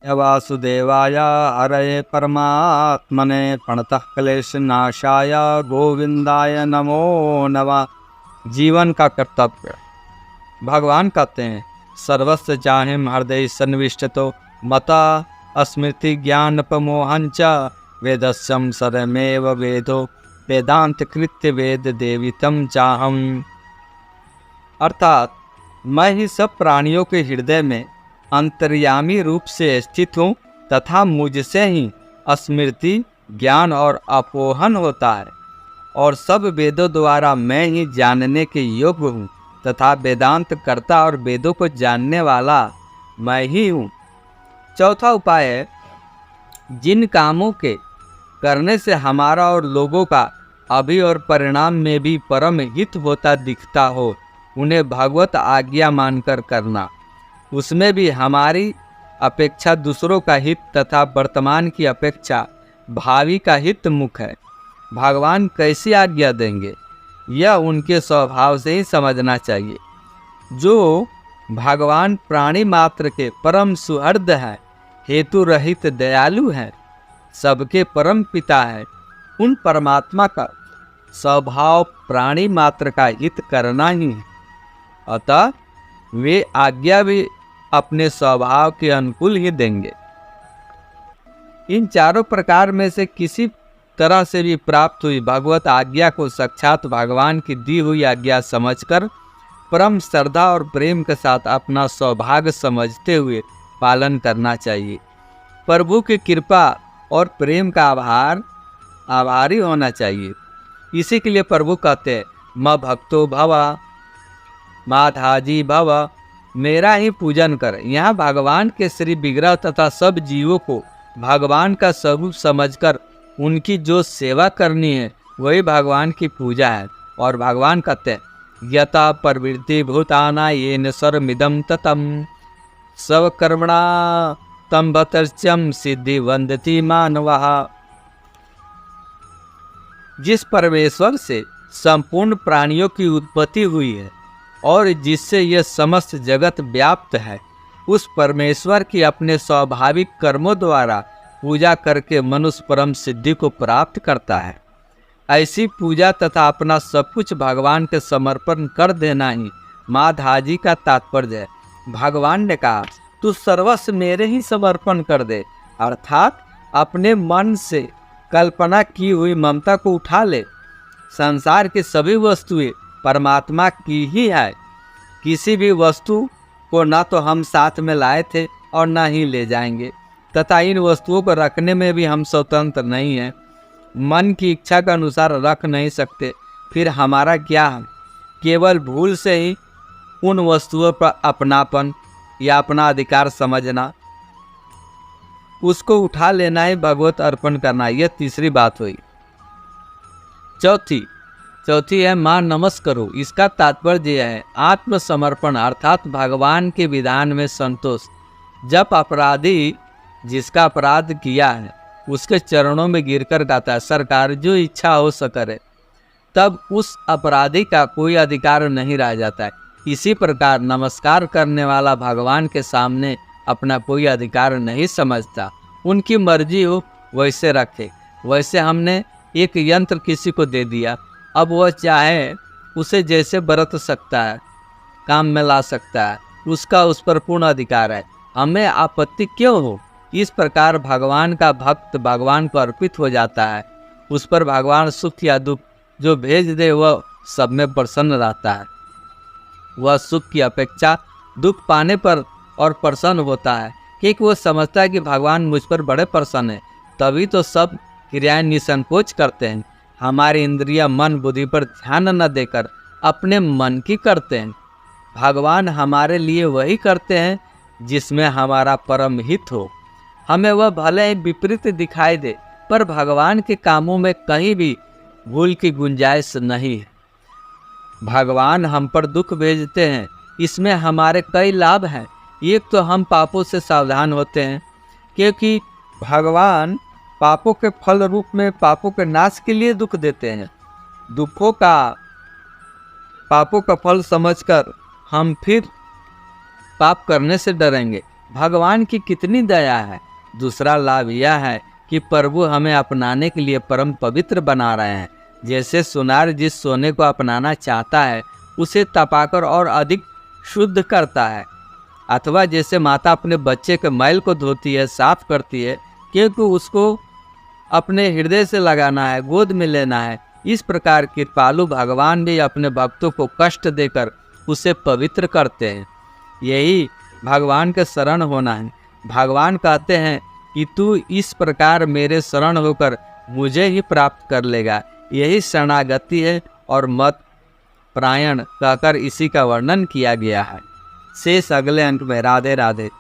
वासुदेवाय हरये परमात्मने प्रणतः क्लेशनाशाय गोविंदाय नमो नमः। जीवन का कर्तव्य। भगवान कहते हैं सर्वस्व चाहिम हृदय सन्निविष्टतो मता स्मृति ज्ञानपमोहंच वेदस्यम सरमेव वेदो वेदांत कृत्य वेद देवितम चाहम। अर्थात मैं ही सब प्राणियों के हृदय में अंतर्यामी रूप से स्थित हूँ तथा मुझसे ही स्मृति ज्ञान और अपोहन होता है और सब वेदों द्वारा मैं ही जानने के योग्य हूँ तथा वेदांत कर्ता और वेदों को जानने वाला मैं ही हूँ। चौथा उपाय है जिन कामों के करने से हमारा और लोगों का अभी और परिणाम में भी परम हित होता दिखता हो उन्हें भगवत आज्ञा मानकर करना। उसमें भी हमारी अपेक्षा दूसरों का हित तथा वर्तमान की अपेक्षा भावी का हित मुख्य है। भगवान कैसी आज्ञा देंगे यह उनके स्वभाव से ही समझना चाहिए। जो भगवान प्राणी मात्र के परम सुहृद है, हेतु रहित दयालु है, सबके परम पिता है, उन परमात्मा का स्वभाव प्राणी मात्र का हित करना ही है। अतः वे आज्ञा भी अपने स्वभाव के अनुकूल ही देंगे। इन चारों प्रकार में से किसी तरह से भी प्राप्त हुई भगवत आज्ञा को साक्षात भगवान की दी हुई आज्ञा समझकर परम श्रद्धा और प्रेम के साथ अपना सौभाग्य समझते हुए पालन करना चाहिए। प्रभु की कृपा और प्रेम का आभारी होना चाहिए। इसी के लिए प्रभु कहते हैं म भक्तो भव माधाजी भव, मेरा ही पूजन कर। यहाँ भगवान के श्री विग्रह तथा सब जीवों को भगवान का स्वरूप समझकर उनकी जो सेवा करनी है वही भगवान की पूजा है। और भगवान कहते हैं यथा प्रवृत्ति भूताना येन सर्वमिदं ततम सब कर्मणा तम भतर्च्यम सिद्धि वंदति मानवः। जिस परमेश्वर से संपूर्ण प्राणियों की उत्पत्ति हुई है और जिससे यह समस्त जगत व्याप्त है, उस परमेश्वर की अपने स्वाभाविक कर्मों द्वारा पूजा करके मनुष्य परम सिद्धि को प्राप्त करता है। ऐसी पूजा तथा अपना सब कुछ भगवान के समर्पण कर देना ही माधाजी का तात्पर्य है। भगवान ने कहा तू सर्वस्व मेरे ही समर्पण कर दे, अर्थात अपने मन से कल्पना की हुई ममता को उठा ले। संसार की सभी वस्तुएं परमात्मा की ही है। किसी भी वस्तु को ना तो हम साथ में लाए थे और ना ही ले जाएंगे तथा इन वस्तुओं को रखने में भी हम स्वतंत्र नहीं हैं। मन की इच्छा के अनुसार रख नहीं सकते, फिर हमारा क्या है? केवल भूल से ही उन वस्तुओं पर अपनापन या अपना अधिकार समझना, उसको उठा लेना ही भगवत अर्पण करना। यह तीसरी बात हुई। चौथी है मां नमस्करो। इसका तात्पर्य यह है आत्मसमर्पण, अर्थात भगवान के विधान में संतोष। जब अपराधी जिसका अपराध किया है उसके चरणों में गिरकर गाता है सरकार जो इच्छा हो सो करे, तब उस अपराधी का कोई अधिकार नहीं रह जाता है। इसी प्रकार नमस्कार करने वाला भगवान के सामने अपना कोई अधिकार नहीं समझता। उनकी मर्जी हो वैसे रखे। वैसे हमने एक यंत्र किसी को दे दिया, अब वह चाहे उसे जैसे बरत सकता है, काम में ला सकता है, उसका उस पर पूर्ण अधिकार है, हमें आपत्ति क्यों हो? इस प्रकार भगवान का भक्त भगवान को अर्पित हो जाता है। उस पर भगवान सुख या दुख जो भेज दे वह सब में प्रसन्न रहता है। वह सुख की अपेक्षा दुख पाने पर और प्रसन्न होता है, क्योंकि वह समझता है कि भगवान मुझ पर बड़े प्रसन्न है। तभी तो सब क्रियाएं निसंकोच करते हैं। हमारी इंद्रिया मन बुद्धि पर ध्यान न देकर अपने मन की करते हैं। भगवान हमारे लिए वही करते हैं जिसमें हमारा परम हित हो। हमें वह भले ही विपरीत दिखाई दे, पर भगवान के कामों में कहीं भी भूल की गुंजाइश नहीं है। भगवान हम पर दुख भेजते हैं, इसमें हमारे कई लाभ हैं। एक तो हम पापों से सावधान होते हैं, क्योंकि भगवान पापों के फल रूप में पापों के नाश के लिए दुख देते हैं। पापों का फल समझकर हम फिर पाप करने से डरेंगे। भगवान की कितनी दया है। दूसरा लाभ यह है कि प्रभु हमें अपनाने के लिए परम पवित्र बना रहे हैं। जैसे सुनार जिस सोने को अपनाना चाहता है उसे तपाकर और अधिक शुद्ध करता है, अथवा जैसे माता अपने बच्चे के मैल को धोती है, साफ करती है, क्योंकि उसको अपने हृदय से लगाना है, गोद में लेना है, इस प्रकार कृपालु भगवान भी अपने भक्तों को कष्ट देकर उसे पवित्र करते हैं। यही भगवान के शरण होना है। भगवान कहते हैं कि तू इस प्रकार मेरे शरण होकर मुझे ही प्राप्त कर लेगा। यही शरणागति है और मत प्रायण कहकर इसी का वर्णन किया गया है। शेष अगले अंक में। राधे राधे।